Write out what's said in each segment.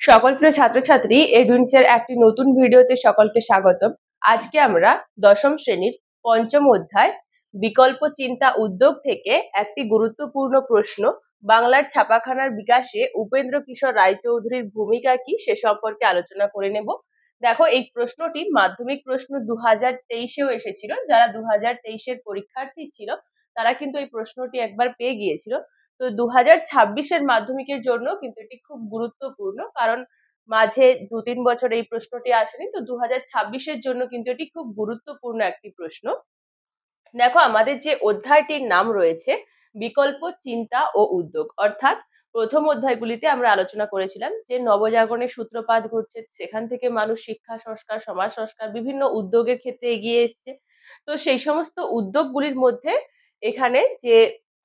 সকল প্রিয় ছাত্রছাত্রী এডুইন্সের একটি নতুন ভিডিওতে সকলকে স্বাগতম। আজকে আমরা দশম শ্রেণীর পঞ্চম অধ্যায় বিকল্প চিন্তা উদ্যোগ থেকে একটি গুরুত্বপূর্ণ প্রশ্ন বাংলার ছাপাখানার বিকাশে উপেন্দ্র কিশোর রায়চৌধুরীর ভূমিকা কি সে সম্পর্কে আলোচনা করে নেব। দেখো, এই প্রশ্নটি মাধ্যমিক প্রশ্ন 2023-এও এসেছিল। যারা 2023-এর পরীক্ষার্থী ছিল তারা কিন্তু এই প্রশ্নটি একবার পেয়ে গিয়েছিল। তো 2026-এর মাধ্যমিকের জন্য কিন্তু এটি খুব গুরুত্বপূর্ণ, কারণ মাঝে 2-3 বছর এই প্রশ্নটি আসেনি। তো 2026-এর জন্য কিন্তু এটি খুব গুরুত্বপূর্ণ একটি প্রশ্ন। দেখো, আমাদের যে অধ্যায়টির নাম রয়েছে বিকল্প চিন্তা ও উদ্যোগ, অর্থাৎ প্রথম অধ্যায়গুলিতে আমরা আলোচনা করেছিলাম যে নবজাগরণের সূত্রপাত ঘটছে, সেখান থেকে মানুষ শিক্ষা সংস্কার, সমাজ সংস্কার, বিভিন্ন উদ্যোগের ক্ষেত্রে এগিয়ে এসছে। তো সেই সমস্ত উদ্যোগগুলির মধ্যে এখানে যে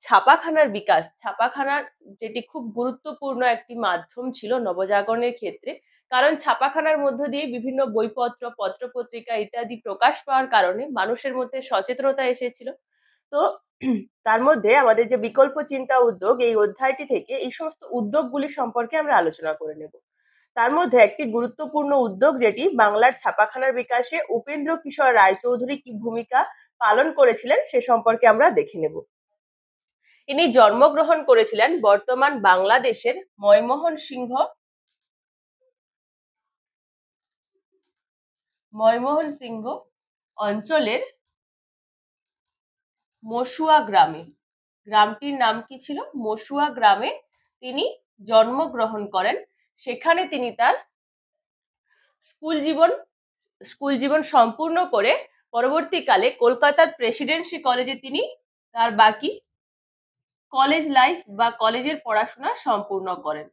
ছাপাখানার বিকাশ, ছাপাখানার যেটি খুব গুরুত্বপূর্ণ একটি মাধ্যম ছিল নবজাগরণের ক্ষেত্রে, কারণ ছাপাখানার মধ্য দিয়ে বিভিন্ন বইপত্র, পত্রপত্রিকা ইত্যাদি প্রকাশ পাওয়ার কারণে মানুষের মধ্যে সচেতনতা এসেছিল। তো তার মধ্যে আমাদের যে বিকল্প চিন্তা উদ্যোগ, এই অধ্যায়টি থেকে এই সমস্ত উদ্যোগগুলি সম্পর্কে আমরা আলোচনা করে নেব। তার মধ্যে একটি গুরুত্বপূর্ণ উদ্যোগ যেটি বাংলার ছাপাখানার বিকাশে উপেন্দ্র কিশোর রায়চৌধুরী কি ভূমিকা পালন করেছিলেন সে সম্পর্কে আমরা দেখে নেব। ইনি জন্মগ্রহণ করেছিলেন বর্তমান বাংলাদেশের ময়মনসিংহ অঞ্চলের মসুয়া গ্রামে। গ্রামটির নাম কি ছিল? মসুয়া গ্রামে তিনি জন্মগ্রহণ করেন। সেখানে তিনি তার স্কুল জীবন সম্পূর্ণ করে পরবর্তীকালে কলকাতার প্রেসিডেন্সি কলেজে তিনি তার বাকি কলেজ লাইফ বা কলেজের পড়াশোনা সম্পূর্ণ করেন।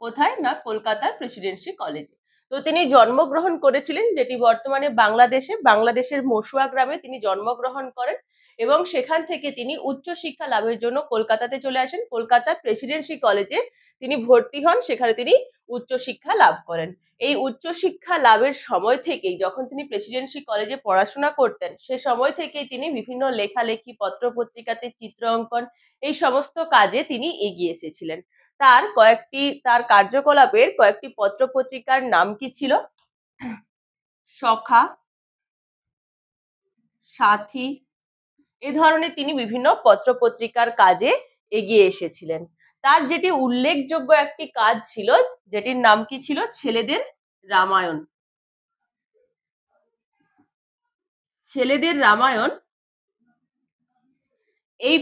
কোথায়? না, কলকাতার প্রেসিডেন্সি কলেজে। তো তিনি জন্মগ্রহণ করেছিলেন যেটি বর্তমানে বাংলাদেশের মসুয়া গ্রামে তিনি জন্মগ্রহণ করেন, এবং সেখান থেকে তিনি উচ্চশিক্ষা লাভের জন্য কলকাতাতে চলে আসেন। কলকাতার প্রেসিডেন্সি কলেজে তিনি ভর্তি হন, সেখানে তিনি উচ্চশিক্ষা লাভ করেন। এই উচ্চশিক্ষা লাভের সময় থেকেই, যখন তিনি প্রেসিডেন্সি কলেজে পড়াশোনা করতেন, সে সময় থেকেই তিনি বিভিন্ন লেখালেখি, পত্রপত্রিকাতে চিত্র অঙ্কন, এই সমস্ত কাজে তিনি এগিয়ে এসেছিলেন। তার কার্যকলাপের কয়েকটি পত্রপত্রিকার নাম কি ছিল? সখা, সাথী, এ ধরনের তিনি বিভিন্ন পত্রপত্রিকার কাজে এগিয়ে এসেছিলেন। তার যেটি উল্লেখযোগ্য একটি কাজ ছিল, যেটির নাম কি ছিল? ছেলেদের রামায়ণ। ছেলেদের রামায়ণ এই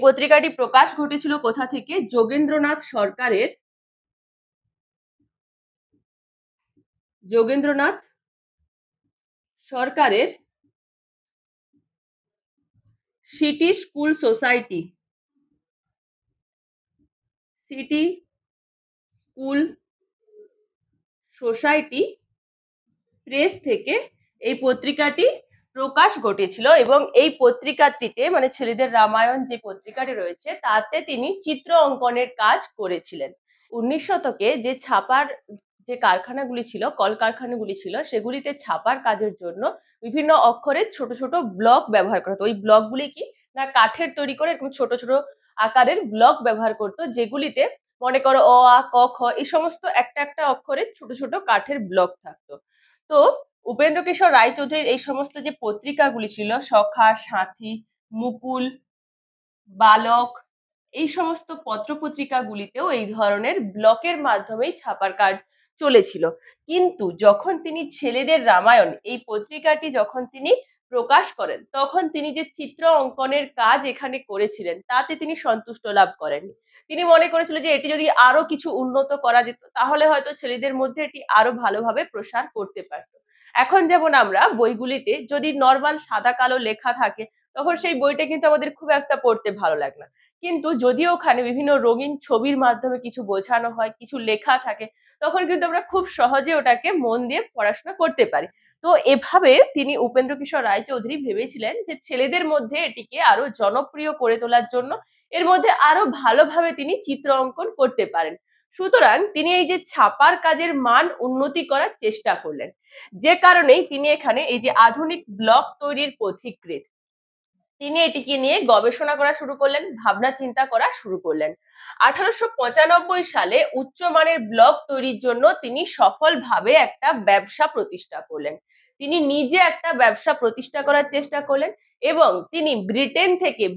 পত্রিকাটি প্রকাশ ঘটেছিল কোথা থেকে? যোগেন্দ্রনাথ সরকারের সিটি স্কুল সোসাইটি প্রেস থেকে এই পত্রিকাটি প্রকাশ ঘটেছিল, এবং এই পত্রিকাটিতে, মানে ছেলেদের রামায়ণ যে পত্রিকাটি রয়েছে, তাতে তিনি চিত্র অঙ্কনের কাজ করেছিলেন। 19 শতকে যে ছাপার যে কারখানাগুলি ছিল, কলকারখানাগুলি ছিল, সেগুলিতে ছাপার কাজের জন্য বিভিন্ন অক্ষরের ছোট ছোট ব্লক ব্যবহার করা হতো। ওই ব্লকগুলি কি না, কাঠের তৈরি করে এরকম ছোট ছোট আকারের ব্লক ব্যবহার করতো, যেগুলিতে মনে করো অ, আ, ক, খ, এই সমস্ত একটা একটা অক্ষরের ছোট ছোট কাঠের ব্লক থাকতো। তো উপেন্দ্র কিশোর রায়চৌধুরীর এই সমস্ত যে পত্রিকাগুলি ছিল, সখা, সাথী, মুকুল, বালক, এই সমস্ত পত্রপত্রিকাগুলিতেও এই ধরনের ব্লকের মাধ্যমেই ছাপার কাজ চলেছিল। কিন্তু যখন তিনি ছেলেদের রামায়ণ এই পত্রিকাটি যখন তিনি প্রকাশ করেন, তখন তিনি যে চিত্র অঙ্কনের কাজ এখানে করেছিলেন তাতে তিনি সন্তুষ্ট লাভ করেননি। তিনি মনে করেছিলেন যে এটি যদি আরো কিছু উন্নত করা যেত, তাহলে হয়তো ছেলেদের মধ্যে এটি আরো ভালোভাবে প্রসার করতে পারত। এখন যেমন আমরা বইগুলিতে যদি নর্মাল সাদা কালো লেখা থাকে, তখন সেই বইটা কিন্তু আমাদের খুব একটা পড়তে ভালো লাগে না। কিন্তু যদি ওখানে বিভিন্ন রঙিন ছবির মাধ্যমে কিছু বোঝানো হয়, কিছু লেখা থাকে, তখন কিন্তু আমরা খুব সহজে ওটাকে মন দিয়ে পড়াশোনা করতে পারি। তো এভাবে তিনি উপেন্দ্র কিশোর রায়চৌধুরী ভেবেছিলেন যে ছেলেদের মধ্যে এটিকে আরো জনপ্রিয় করে তোলার জন্য এর মধ্যে আরো ভালোভাবে তিনি চিত্র অঙ্কন করতে পারেন। সুতরাং তিনি এই যে ছাপার কাজের মান উন্নতি করার চেষ্টা করলেন, যে কারণেই তিনি এখানে এই যে আধুনিক ব্লক তৈরির পথিকৃৎ, তিনি এটিকে নিয়ে গবেষণা করা শুরু করলেন, ভাবনা চিন্তা করা শুরু করলেন। 1895 সালে উচ্চমানের ব্লক তৈরির জন্য তিনি সফলভাবে একটা ব্যবসা প্রতিষ্ঠা করলেন। তিনি নিজে একটা ব্যবসা প্রতিষ্ঠা করার চেষ্টা করলেন এবং তিনি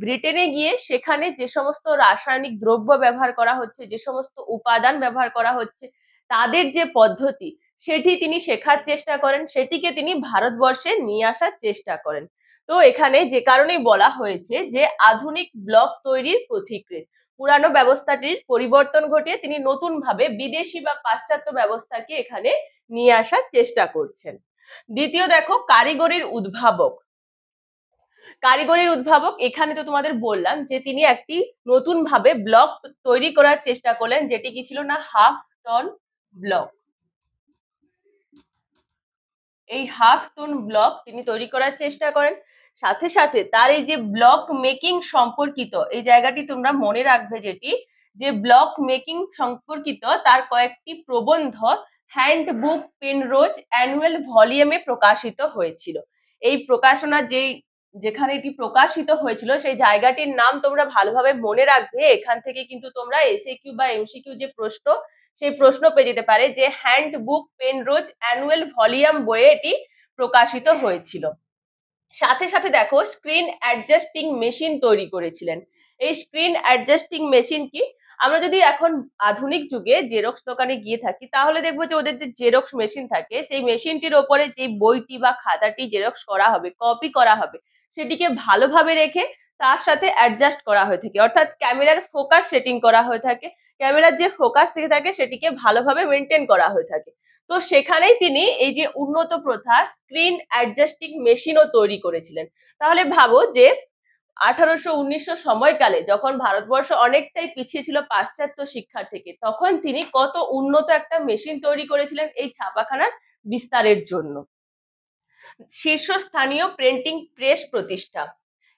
ব্রিটেনে গিয়ে সেখানে যে সমস্ত রাসায়নিক দ্রব্য ব্যবহার করা হচ্ছে, যে সমস্ত উপাদান ব্যবহার করা হচ্ছে, তাদের যে পদ্ধতি সেটি তিনি শেখার চেষ্টা করেন, সেটিকে তিনি ভারতবর্ষে নিয়ে আসার চেষ্টা করেন। তো এখানে যে কারণেই বলা হয়েছে যে আধুনিক ব্লক তৈরির পথিকৃৎ, পুরানো ব্যবস্থাটির পরিবর্তন ঘটিয়ে তিনি নতুন ভাবে বিদেশি বা পাশ্চাত্য ব্যবস্থাকে এখানে নিয়ে আসার চেষ্টা করছেন। দ্বিতীয় দেখো, কারিগরির উদ্ভাবক। কারিগরির উদ্ভাবক, এখানে তো তোমাদের বললাম যে তিনি একটি নতুন ভাবে ব্লক তৈরি করার চেষ্টা করলেন, যেটি কি ছিল না, হাফ টন ব্লক। এই হাফ টন ব্লক তিনি তৈরি করার চেষ্টা করেন। সাথে সাথে তার এই যে ব্লক মেকিং সম্পর্কিত এই জায়গাটি তোমরা মনে রাখবে, যেটি যে ব্লক মেকিং সম্পর্কিত তার কয়েকটি প্রবন্ধ হ্যান্ডবুক পেনরোজ অ্যানুয়াল ভলিউমে প্রকাশিত হয়েছিল। এই প্রকাশনা যেখানে এটি প্রকাশিত হয়েছিল সেই জায়গাটির নাম তোমরা ভালোভাবে মনে রাখবে। এখান থেকে কিন্তু তোমরা এসএকিউ বা এমসিকিউ যে প্রশ্ন, সেই প্রশ্ন পেয়ে যেতে পারে যে হ্যান্ডবুক পেনরোজ অ্যানুয়াল ভলিউম বইয়ে এটি প্রকাশিত হয়েছিল। সাথে সাথে দেখো, স্ক্রিন অ্যাডজাস্টিং মেশিন তৈরি করেছিলেন। এই স্ক্রিন অ্যাডজাস্টিং মেশিন কি, আমরা যদি এখন আধুনিক যুগে জেরক্স দোকানে গিয়ে থাকি তাহলে দেখবো যে ওদের যে জেরক্স মেশিন থাকে, সেই মেশিনটির ওপরে যে বইটি বা খাতাটি জেরক্স করা হবে, কপি করা হবে, সেটিকে ভালোভাবে রেখে তার সাথে অ্যাডজাস্ট করা হয়ে থাকে, অর্থাৎ ক্যামেরার ফোকাস সেটিং করা হয়ে থাকে, ক্যামেরার যে ফোকাস থেকে থাকে সেটিকে ভালোভাবে মেনটেন করা হয়ে থাকে। তো সেখানেই তিনি এই যে উন্নত প্রথা স্ক্রিন অ্যাডজাস্টিং মেশিনও তৈরি করেছিলেন। তাহলে ভাবো যে 1800-1900 সময়কালে যখন ভারতবর্ষ অনেকটাই পিছিয়ে ছিল পাশ্চাত্য শিক্ষার থেকে, তখন তিনি কত উন্নত একটা মেশিন তৈরি করেছিলেন এই ছাপাখানার বিস্তারের জন্য। শীর্ষস্থানীয় প্রিন্টিং প্রেস প্রতিষ্ঠা,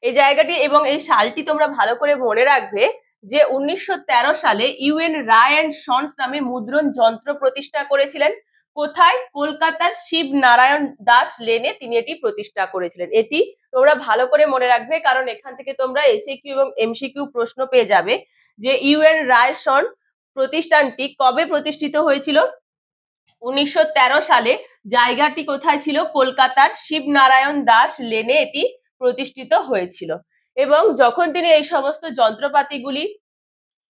এই জায়গাটি এবং এই সালটি তোমরা ভালো করে মনে রাখবে যে 1913 সালে ইউএন রায় অ্যান্ড সন্স নামে মুদ্রণ যন্ত্র প্রতিষ্ঠা করেছিলেন। কোথায়? কলকাতার শিব নারায়ণ দাস লেনে তিনি এটি প্রতিষ্ঠা করেছিলেন। এটি তোমরা ভালো করে মনে রাখবে, কারণ এখান থেকে তোমরা এসএকিউ এবং এমসিকিউ প্রশ্ন পেয়ে যাবে যে ইউএন রায় সন প্রতিষ্ঠানটি কবে প্রতিষ্ঠিত হয়েছিল। 1913 সালে। জায়গাটি কোথায় ছিল? কলকাতার শিবনারায়ণ দাস লেনে এটি প্রতিষ্ঠিত হয়েছিল। এবং যখন তিনি এই সমস্ত যন্ত্রপাতিগুলি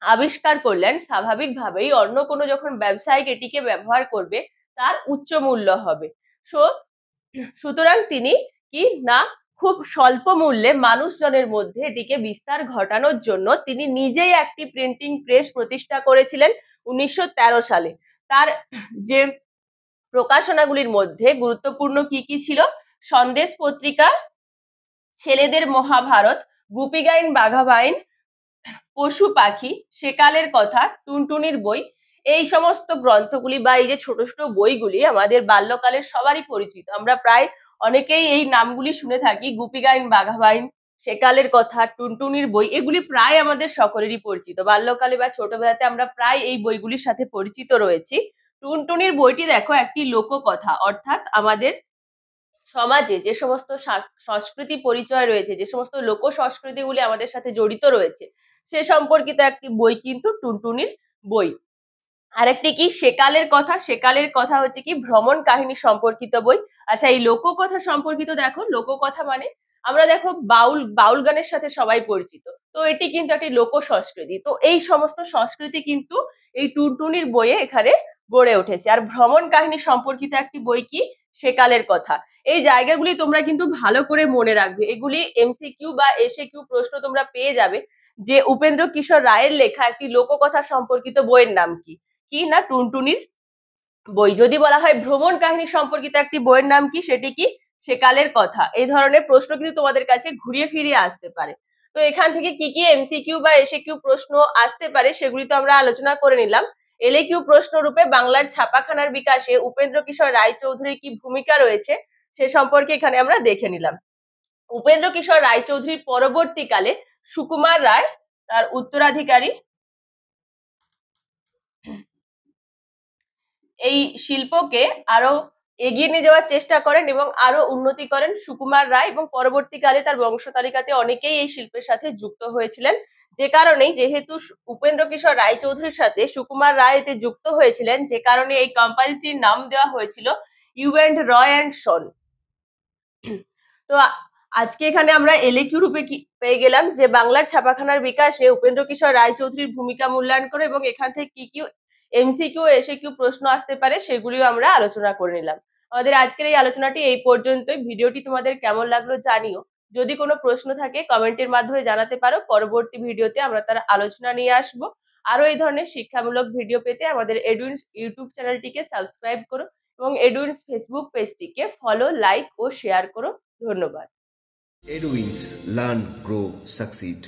আবিষ্কার করলেন, স্বাভাবিকভাবেই অন্য কোনো যখন ব্যবসায়িক এটিকে ব্যবহার করবে তার উচ্চ মূল্য হবে। সুতরাং তিনি কি না, খুব স্বল্প মূল্যে মানুষজনের মধ্যে এটিকে বিস্তার ঘটানোর জন্য তিনি নিজেই একটি প্রিন্টিং প্রেস প্রতিষ্ঠা করেছিলেন 1913 সালে। তার যে প্রকাশনাগুলির মধ্যে গুরুত্বপূর্ণ কি কি ছিল? সন্দেশ পত্রিকা, ছেলেদের মহাভারত, গুপিগাইন বাঘাবাইন, পশু পাখি, সেকালের কথা, টুনটুনির বই, এই সমস্ত গ্রন্থগুলি বা এই যে ছোট ছোট বইগুলি আমাদের বাল্যকালের সবারই পরিচিত। আমরা প্রায় অনেকেই এই নামগুলি শুনে থাকি, গুপিগাইন বাঘাবাইন, সেকালের কথা, টুনটুনির বই, এগুলি প্রায় আমাদের সকলেরই পরিচিত। বাল্যকালে বা ছোটবেলাতে আমরা প্রায় এই বইগুলির সাথে পরিচিত রয়েছি। টুনটুনির বইটি দেখো একটি লোককথা, অর্থাৎ আমাদের সমাজে যে সমস্ত সংস্কৃতি পরিচয় রয়েছে, যে সমস্ত লোক সংস্কৃতিগুলি আমাদের সাথে জড়িত রয়েছে, সে সম্পর্কিত একটি বই কিন্তু টুনটুনির বই। আরেকটি কি? সেকালের কথা। সেকালের কথা হচ্ছে কি ভ্রমণ কাহিনী সম্পর্কিত বই। আচ্ছা, এই লোককথা সম্পর্কিত দেখো, লোককথা মানে আমরা দেখো বাউল গানের সাথে সবাই পরিচিত, তো এটি কিন্তু একটি লোক সংস্কৃতি। তো এই সমস্ত সংস্কৃতি কিন্তু এই টুনটুনির বইয়ে এখানে গড়ে উঠেছে। আর ভ্রমণ কাহিনী সম্পর্কিত একটি বই কি? সেকালের কথা। এই জায়গাগুলি তোমরা কিন্তু ভালো করে মনে রাখবে, এগুলি এমসিকিউ বা এসএকিউ প্রশ্ন তোমরা পেয়ে যাবে যে উপেন্দ্র কিশোর রায়ের লেখা একটি লোককথা সম্পর্কিত বইয়ের নাম কি? কি না, টুনটুনির বই। যদি বলা হয় ভ্রমণ কাহিনী সম্পর্কিত একটি বইয়ের নাম কি, সেটি কি? সেকালের কথা। এই ধরনের প্রশ্ন কিন্তু তোমাদের কাছে ঘুরিয়ে ফিরিয়ে আসতে পারে। তো এখান থেকে কি কি এমসিকিউ বা এসএকিউ প্রশ্ন আসতে পারে সেগুলি তো আমরা আলোচনা করে নিলাম। এলএকিউ প্রশ্ন রূপে বাংলার ছাপাখানার বিকাশে উপেন্দ্র কিশোর রায়চৌধুরীর কি ভূমিকা রয়েছে সে সম্পর্কে এখানে আমরা দেখে নিলাম। উপেন্দ্র কিশোর রায়চৌধুরীর পরবর্তীকালে সুকুমার রায় তার উত্তরাধিকারী এই শিল্পকে আরো এগিয়ে নিয়ে যাওয়ার চেষ্টা করেন এবং আরো উন্নতি করেন সুকুমার রায়, এবং পরবর্তীকালে তার বংশ তালিকাতে অনেকেই এই শিল্পের সাথে যুক্ত হয়েছিলেন। যে কারণেই, যেহেতু উপেন্দ্র কিশোর রায়চৌধুরীর সাথে সুকুমার রায় এতে যুক্ত হয়েছিলেন, যে কারণে এই কোম্পানিটির নাম দেওয়া হয়েছিল U and Roy and son. তো আজকে এখানে আমরা এলএকিউ রূপে পেয়ে গেলাম যে বাংলার ছাপাখানার বিকাশে উপেন্দ্র কিশোর রায়চৌধুরীর ভূমিকা মূল্যায়ন করে, এবং এখান থেকে কি কি এমসিকিউ এসএকিউ প্রশ্ন আসতে পারে সেগুলিও আমরা আলোচনা করে নিলাম। আমাদের আজকের এই আলোচনাটি এই পর্যন্তই। ভিডিওটি তোমাদের কেমন লাগলো জানিও। যদি কোনো প্রশ্ন থাকে কমেন্টের মাধ্যমে জানাতে পারো। পরবর্তী ভিডিওতে আমরা তার আলোচনা নিয়ে আসবো। আরো এই ধরনের শিক্ষামূলক ভিডিও পেতে আমাদের এডুইন্স ইউটিউব চ্যানেলটিকে সাবস্ক্রাইব করো এবং এডুইন্স ফেসবুক পেজটিকে ফলো, লাইক ও শেয়ার করো। ধন্যবাদ। Edwins, learn, grow, succeed.